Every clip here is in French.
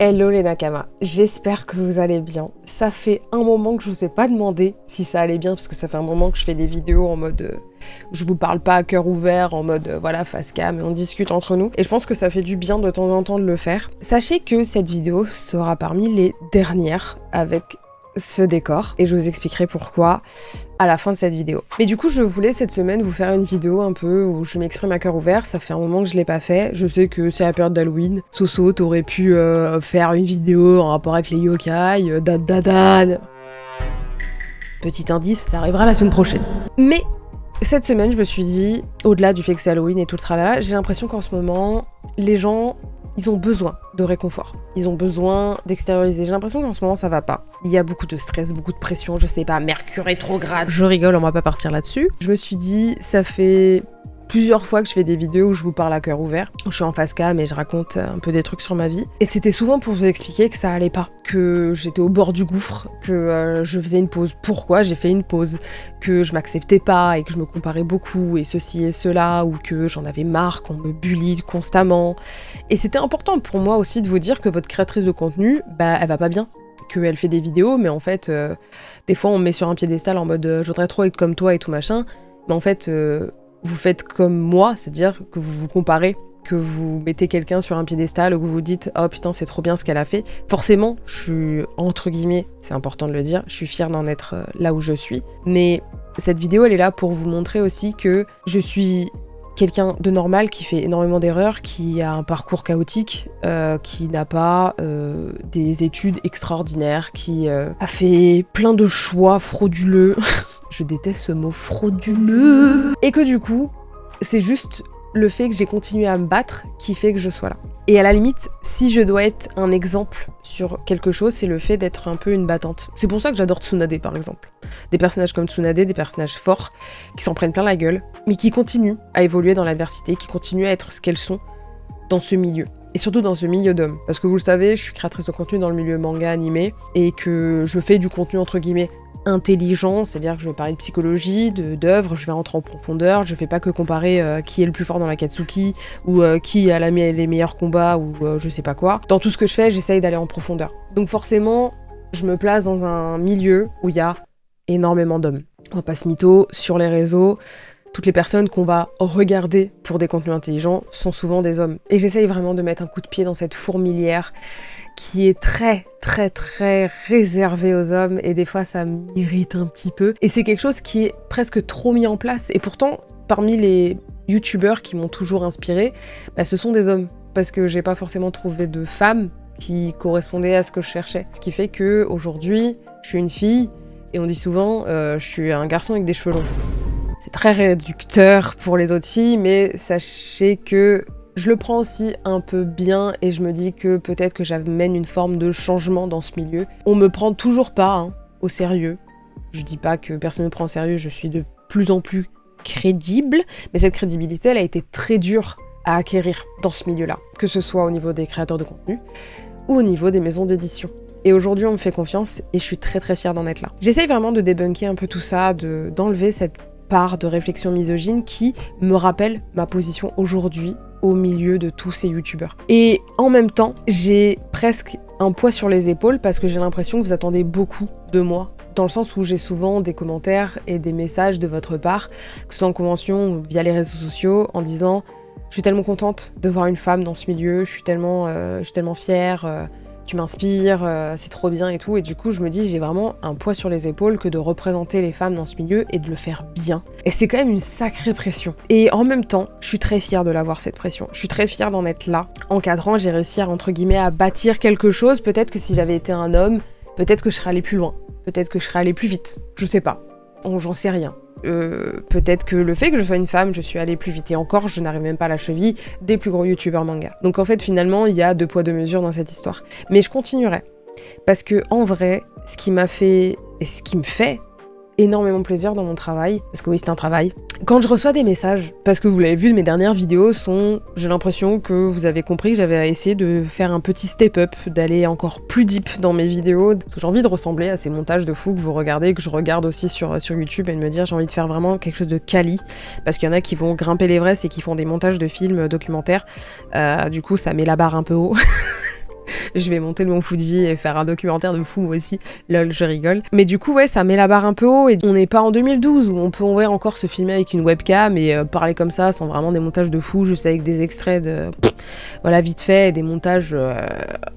Hello les Nakama, j'espère que vous allez bien. Ça fait un moment que je vous ai pas demandé si ça allait bien, parce que ça fait un moment que je fais des vidéos en mode je vous parle pas à cœur ouvert, en mode voilà face cam et on discute entre nous. Et je pense que ça fait du bien de temps en temps de le faire. Sachez que cette vidéo sera parmi les dernières avec ce décor et je vous expliquerai pourquoi à la fin de cette vidéo. Mais du coup, je voulais cette semaine vous faire une vidéo un peu où je m'exprime à cœur ouvert. Ça fait un moment que je l'ai pas fait. Je sais que c'est la période d'Halloween. Soso, t'aurais pu faire une vidéo en rapport avec les yokai, dan. Petit indice, ça arrivera la semaine prochaine. Mais cette semaine, je me suis dit, au-delà du fait que c'est Halloween et tout le tralala, j'ai l'impression qu'en ce moment, les gens, ils ont besoin de réconfort. Ils ont besoin d'extérioriser. J'ai l'impression qu'en ce moment, ça va pas. Il y a beaucoup de stress, beaucoup de pression, je sais pas, Mercure rétrograde. Je rigole, on va pas partir là-dessus. Je me suis dit, ça fait plusieurs fois que je fais des vidéos où je vous parle à cœur ouvert, où je suis en face cam et je raconte un peu des trucs sur ma vie. Et c'était souvent pour vous expliquer que ça allait pas, que j'étais au bord du gouffre, que je faisais une pause. Pourquoi j'ai fait une pause, que je m'acceptais pas et que je me comparais beaucoup et ceci et cela, ou que j'en avais marre qu'on me bully constamment. Et c'était important pour moi aussi de vous dire que votre créatrice de contenu, elle va pas bien. Qu'elle fait des vidéos, mais en fait, des fois on me met sur un piédestal en mode je voudrais trop être comme toi et tout machin, mais en fait, vous faites comme moi, c'est-à-dire que vous vous comparez, que vous mettez quelqu'un sur un piédestal ou que vous vous dites « Oh putain, c'est trop bien ce qu'elle a fait ». Forcément, je suis, entre guillemets, c'est important de le dire, je suis fière d'en être là où je suis. Mais cette vidéo, elle est là pour vous montrer aussi que je suis quelqu'un de normal qui fait énormément d'erreurs, qui a un parcours chaotique, qui n'a pas des études extraordinaires, qui a fait plein de choix frauduleux. Je déteste ce mot frauduleux. Et que du coup, c'est juste le fait que j'ai continué à me battre qui fait que je sois là. Et à la limite, si je dois être un exemple sur quelque chose, c'est le fait d'être un peu une battante. C'est pour ça que j'adore Tsunade par exemple. Des personnages comme Tsunade, des personnages forts, qui s'en prennent plein la gueule, mais qui continuent à évoluer dans l'adversité, qui continuent à être ce qu'elles sont dans ce milieu. Et surtout dans ce milieu d'hommes. Parce que vous le savez, je suis créatrice de contenu dans le milieu manga animé, et que je fais du contenu entre guillemets intelligent, c'est-à-dire que je vais parler de psychologie, d'œuvres, je vais rentrer en profondeur, je fais pas que comparer qui est le plus fort dans la Katsuki, ou qui a les meilleurs combats, ou je sais pas quoi. Dans tout ce que je fais, j'essaye d'aller en profondeur. Donc forcément, je me place dans un milieu où il y a énormément d'hommes. On va pas se mytho, sur les réseaux, toutes les personnes qu'on va regarder pour des contenus intelligents sont souvent des hommes. Et j'essaye vraiment de mettre un coup de pied dans cette fourmilière qui est très réservée aux hommes, et des fois ça m'irrite un petit peu. Et c'est quelque chose qui est presque trop mis en place. Et pourtant, parmi les youtubeurs qui m'ont toujours inspirée, ce sont des hommes. Parce que j'ai pas forcément trouvé de femmes qui correspondaient à ce que je cherchais. Ce qui fait que aujourd'hui, je suis une fille, et on dit souvent je suis un garçon avec des cheveux longs. C'est très réducteur pour les autres filles, mais sachez que je le prends aussi un peu bien, et je me dis que peut-être que j'amène une forme de changement dans ce milieu. On me prend toujours pas au sérieux. Je dis pas que personne me prend au sérieux, je suis de plus en plus crédible, mais cette crédibilité, elle a été très dure à acquérir dans ce milieu-là, que ce soit au niveau des créateurs de contenu ou au niveau des maisons d'édition. Et aujourd'hui, on me fait confiance et je suis très fière d'en être là. J'essaye vraiment de débunker un peu tout ça, d'enlever cette part de réflexion misogyne qui me rappelle ma position aujourd'hui au milieu de tous ces youtubeurs. Et en même temps, j'ai presque un poids sur les épaules parce que j'ai l'impression que vous attendez beaucoup de moi, dans le sens où j'ai souvent des commentaires et des messages de votre part, que ce soit en convention ou via les réseaux sociaux, en disant « Je suis tellement contente de voir une femme dans ce milieu, je suis tellement fière, tu m'inspires, c'est trop bien et tout ». Et du coup, je me dis, j'ai vraiment un poids sur les épaules que de représenter les femmes dans ce milieu et de le faire bien. Et c'est quand même une sacrée pression. Et en même temps, je suis très fière de l'avoir, cette pression. Je suis très fière d'en être là. En 4 ans, j'ai réussi entre guillemets à bâtir quelque chose. Peut-être que si j'avais été un homme, peut-être que je serais allée plus loin. Peut-être que je serais allée plus vite. Je sais pas. J'en sais rien. Peut-être que le fait que je sois une femme, je suis allée plus vite. Et encore, je n'arrive même pas à la cheville des plus gros youtubeurs manga. Donc en fait, finalement, il y a 2 poids 2 mesures dans cette histoire. Mais je continuerai. Parce que en vrai, ce qui m'a fait, et ce qui me fait énormément plaisir dans mon travail, parce que oui, c'est un travail, quand je reçois des messages, parce que vous l'avez vu, mes dernières vidéos j'ai l'impression que vous avez compris que j'avais essayé de faire un petit step-up, d'aller encore plus deep dans mes vidéos, parce que j'ai envie de ressembler à ces montages de fou que vous regardez, que je regarde aussi sur YouTube, et de me dire j'ai envie de faire vraiment quelque chose de quali, parce qu'il y en a qui vont grimper l'Everest et qui font des montages de films documentaires, du coup ça met la barre un peu haut. Je vais monter le Mont Fuji et faire un documentaire de fou moi aussi. Lol, je rigole. Mais du coup, ouais, ça met la barre un peu haut et on n'est pas en 2012 où on peut encore se filmer avec une webcam et parler comme ça sans vraiment des montages de fou, juste avec des extraits de... voilà, vite fait, et des montages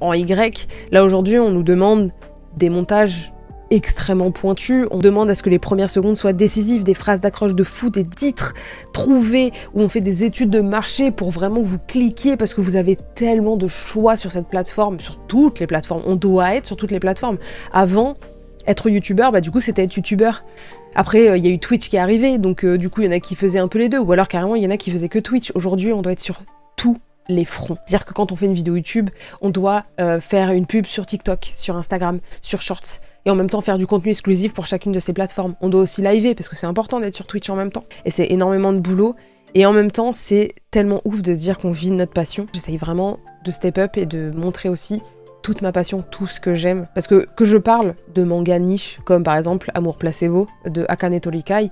en Y. Là, aujourd'hui, on nous demande des montages extrêmement pointus. On demande à ce que les premières secondes soient décisives, des phrases d'accroche de fou, des titres trouvés, où on fait des études de marché pour vraiment que vous cliquiez, parce que vous avez tellement de choix sur cette plateforme, sur toutes les plateformes. On doit être sur toutes les plateformes. Avant, être youtubeur, bah du coup, c'était être youtubeur. Après, il y a eu Twitch qui est arrivé, donc du coup, il y en a qui faisaient un peu les deux, ou alors carrément, il y en a qui faisaient que Twitch. Aujourd'hui, on doit être sur tous les fronts. C'est-à-dire que quand on fait une vidéo YouTube, on doit faire une pub sur TikTok, sur Instagram, sur Shorts, et en même temps faire du contenu exclusif pour chacune de ces plateformes. On doit aussi liver, parce que c'est important d'être sur Twitch en même temps. Et c'est énormément de boulot, et en même temps, c'est tellement ouf de se dire qu'on vit de notre passion. J'essaye vraiment de step up et de montrer aussi toute ma passion, tout ce que j'aime. Parce que je parle de manga niche, comme par exemple Amour Placebo, de Akane Torikai,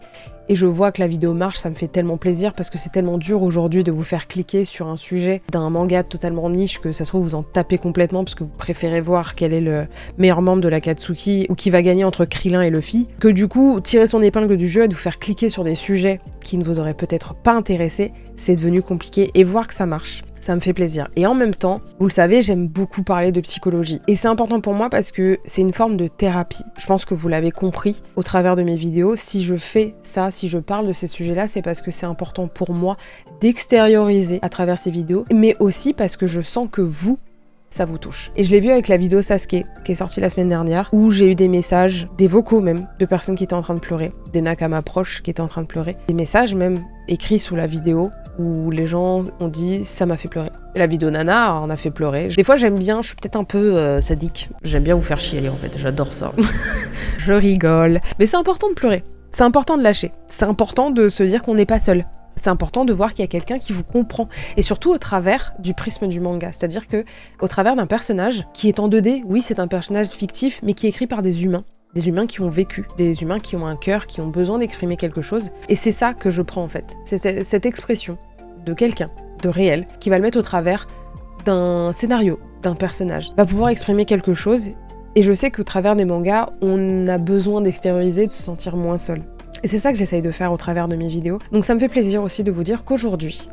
et je vois que la vidéo marche, ça me fait tellement plaisir, parce que c'est tellement dur aujourd'hui de vous faire cliquer sur un sujet d'un manga totalement niche, que ça se trouve vous en tapez complètement, parce que vous préférez voir quel est le meilleur membre de l'Akatsuki, ou qui va gagner entre Krillin et Luffy, que du coup, tirer son épingle du jeu et de vous faire cliquer sur des sujets qui ne vous auraient peut-être pas intéressé, c'est devenu compliqué, et voir que ça marche, ça me fait plaisir. Et en même temps, vous le savez, j'aime beaucoup parler de psychologie. Et c'est important pour moi parce que c'est une forme de thérapie. Je pense que vous l'avez compris au travers de mes vidéos. Si je fais ça, si je parle de ces sujets-là, c'est parce que c'est important pour moi d'extérioriser à travers ces vidéos, mais aussi parce que je sens que vous, ça vous touche. Et je l'ai vu avec la vidéo Sasuke, qui est sortie la semaine dernière, où j'ai eu des messages, des vocaux même, de personnes qui étaient en train de pleurer, des Nakama proches qui étaient en train de pleurer, des messages même écrits sous la vidéo, où les gens ont dit « ça m'a fait pleurer ». La vidéo Nana en a fait pleurer. Des fois j'aime bien, je suis peut-être un peu sadique, j'aime bien vous faire chialer en fait, j'adore ça. Je rigole. Mais c'est important de pleurer, c'est important de lâcher, c'est important de se dire qu'on n'est pas seul. C'est important de voir qu'il y a quelqu'un qui vous comprend, et surtout au travers du prisme du manga, c'est-à-dire que au travers d'un personnage qui est en 2D, oui c'est un personnage fictif, mais qui est écrit par des humains qui ont vécu, des humains qui ont un cœur, qui ont besoin d'exprimer quelque chose, et c'est ça que je prends en fait, c'est cette expression de quelqu'un, de réel, qui va le mettre au travers d'un scénario, d'un personnage, va pouvoir exprimer quelque chose, et je sais qu'au travers des mangas, on a besoin d'extérioriser, de se sentir moins seul. Et c'est ça que j'essaye de faire au travers de mes vidéos. Donc ça me fait plaisir aussi de vous dire qu'aujourd'hui,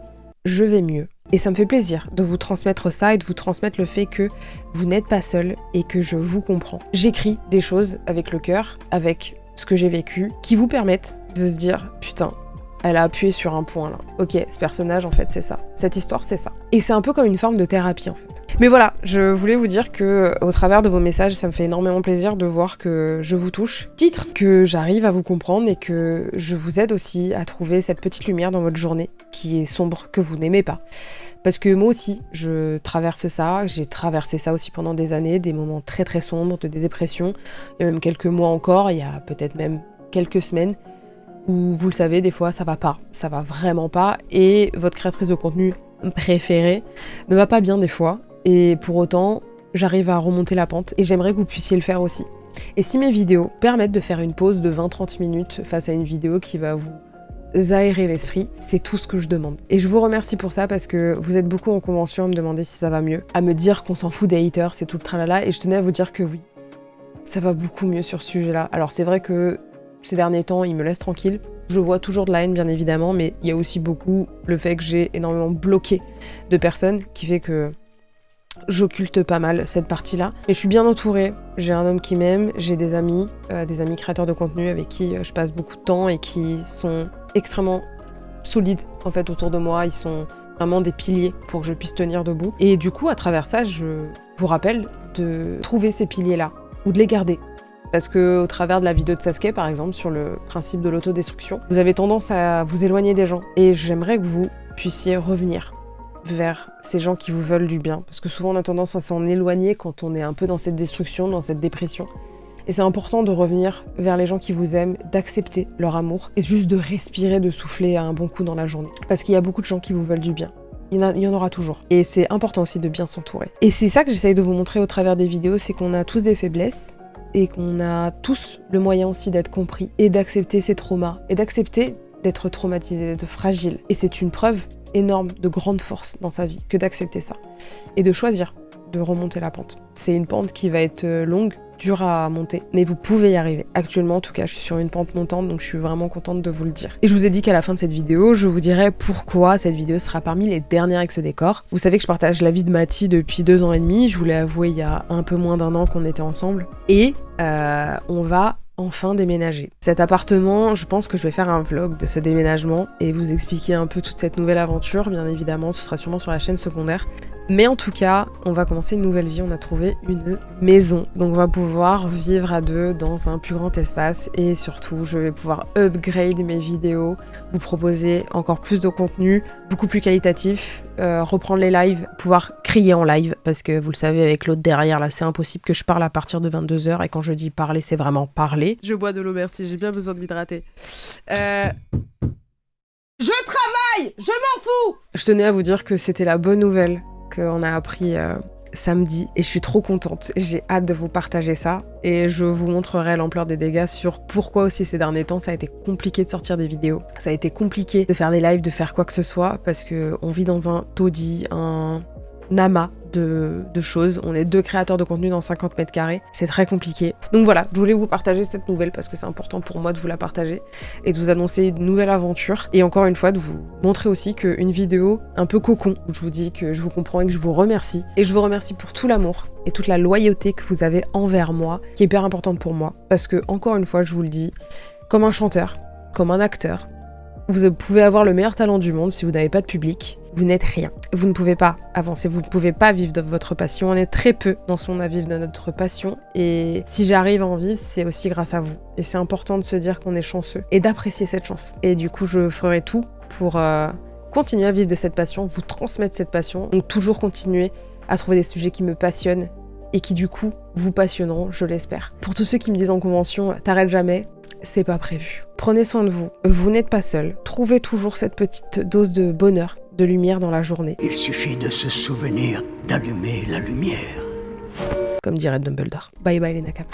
je vais mieux. Et ça me fait plaisir de vous transmettre ça et de vous transmettre le fait que vous n'êtes pas seul et que je vous comprends. J'écris des choses avec le cœur, avec ce que j'ai vécu, qui vous permettent de se dire « Putain, elle a appuyé sur un point là. Ok, ce personnage en fait c'est ça. Cette histoire c'est ça. » Et c'est un peu comme une forme de thérapie en fait. Mais voilà, je voulais vous dire que au travers de vos messages, ça me fait énormément plaisir de voir que je vous touche. Titre que j'arrive à vous comprendre et que je vous aide aussi à trouver cette petite lumière dans votre journée qui est sombre, que vous n'aimez pas. Parce que moi aussi, je traverse ça, j'ai traversé ça aussi pendant des années, des moments très très sombres, de des dépressions. Il y a même quelques mois encore, il y a peut-être même quelques semaines, où vous le savez, des fois ça va pas, ça va vraiment pas, et votre créatrice de contenu préférée ne va pas bien des fois. Et pour autant, j'arrive à remonter la pente et j'aimerais que vous puissiez le faire aussi. Et si mes vidéos permettent de faire une pause de 20-30 minutes face à une vidéo qui va vous aérer l'esprit, c'est tout ce que je demande. Et je vous remercie pour ça parce que vous êtes beaucoup en convention à me demander si ça va mieux, à me dire qu'on s'en fout des haters, c'est tout le tralala, et je tenais à vous dire que oui, ça va beaucoup mieux sur ce sujet-là. Alors c'est vrai que ces derniers temps, ils me laissent tranquille. Je vois toujours de la haine bien évidemment, mais il y a aussi beaucoup le fait que j'ai énormément bloqué de personnes qui fait que j'occulte pas mal cette partie-là. Et je suis bien entourée, j'ai un homme qui m'aime, j'ai des amis créateurs de contenu avec qui je passe beaucoup de temps et qui sont extrêmement solides en fait autour de moi, ils sont vraiment des piliers pour que je puisse tenir debout. Et du coup, à travers ça, je vous rappelle de trouver ces piliers-là, ou de les garder. Parce que au travers de la vidéo de Sasuke, par exemple, sur le principe de l'autodestruction, vous avez tendance à vous éloigner des gens. Et j'aimerais que vous puissiez revenir vers ces gens qui vous veulent du bien. Parce que souvent, on a tendance à s'en éloigner quand on est un peu dans cette destruction, dans cette dépression. Et c'est important de revenir vers les gens qui vous aiment, d'accepter leur amour, et juste de respirer, de souffler à un bon coup dans la journée. Parce qu'il y a beaucoup de gens qui vous veulent du bien. Il y en aura toujours. Et c'est important aussi de bien s'entourer. Et c'est ça que j'essaye de vous montrer au travers des vidéos, c'est qu'on a tous des faiblesses, et qu'on a tous le moyen aussi d'être compris, et d'accepter ces traumas, et d'accepter d'être traumatisé, d'être fragile. Et c'est une preuve énorme de grande force dans sa vie que d'accepter ça. Et de choisir de remonter la pente. C'est une pente qui va être longue, dure à monter, mais vous pouvez y arriver. Actuellement, en tout cas, je suis sur une pente montante, donc je suis vraiment contente de vous le dire. Et je vous ai dit qu'à la fin de cette vidéo, je vous dirai pourquoi cette vidéo sera parmi les dernières avec ce décor. Vous savez que je partage la vie de Mathie depuis 2 ans et demi, je vous l'ai avoué il y a un peu moins d'1 an qu'on était ensemble, et on va enfin déménager. Cet appartement, je pense que je vais faire un vlog de ce déménagement et vous expliquer un peu toute cette nouvelle aventure, bien évidemment, ce sera sûrement sur la chaîne secondaire. Mais en tout cas, on va commencer une nouvelle vie, on a trouvé une maison. Donc on va pouvoir vivre à 2 dans un plus grand espace et surtout, je vais pouvoir upgrade mes vidéos, vous proposer encore plus de contenu, beaucoup plus qualitatif, reprendre les lives, pouvoir crier en live, parce que vous le savez, avec l'autre derrière, là, c'est impossible que je parle à partir de 22 h et quand je dis parler, c'est vraiment parler. Je bois de l'eau, merci, j'ai bien besoin de m'hydrater. Je travaille, je m'en fous. Je tenais à vous dire que c'était la bonne nouvelle qu'on a appris samedi et je suis trop contente. J'ai hâte de vous partager ça et je vous montrerai l'ampleur des dégâts sur pourquoi aussi ces derniers temps ça a été compliqué de sortir des vidéos. Ça a été compliqué de faire des lives, de faire quoi que ce soit parce qu'on vit dans un taudis, un amas de choses. On est 2 créateurs de contenu dans 50 mètres carrés. C'est très compliqué. Donc voilà, je voulais vous partager cette nouvelle parce que c'est important pour moi de vous la partager et de vous annoncer une nouvelle aventure. Et encore une fois, de vous montrer aussi qu'une vidéo un peu cocon où je vous dis que je vous comprends et que je vous remercie. Et je vous remercie pour tout l'amour et toute la loyauté que vous avez envers moi, qui est hyper importante pour moi. Parce que, encore une fois, je vous le dis, comme un chanteur, comme un acteur, vous pouvez avoir le meilleur talent du monde, si vous n'avez pas de public, vous n'êtes rien. Vous ne pouvez pas avancer, vous ne pouvez pas vivre de votre passion. On est très peu dans ce monde à vivre de notre passion. Et si j'arrive à en vivre, c'est aussi grâce à vous. Et c'est important de se dire qu'on est chanceux et d'apprécier cette chance. Et du coup, je ferai tout pour continuer à vivre de cette passion, vous transmettre cette passion. Donc toujours continuer à trouver des sujets qui me passionnent et qui du coup vous passionneront, je l'espère. Pour tous ceux qui me disent en convention, t'arrêtes jamais, c'est pas prévu. Prenez soin de vous, vous n'êtes pas seul. Trouvez toujours cette petite dose de bonheur, de lumière dans la journée. Il suffit de se souvenir d'allumer la lumière. Comme dirait Dumbledore. Bye bye les Nakam.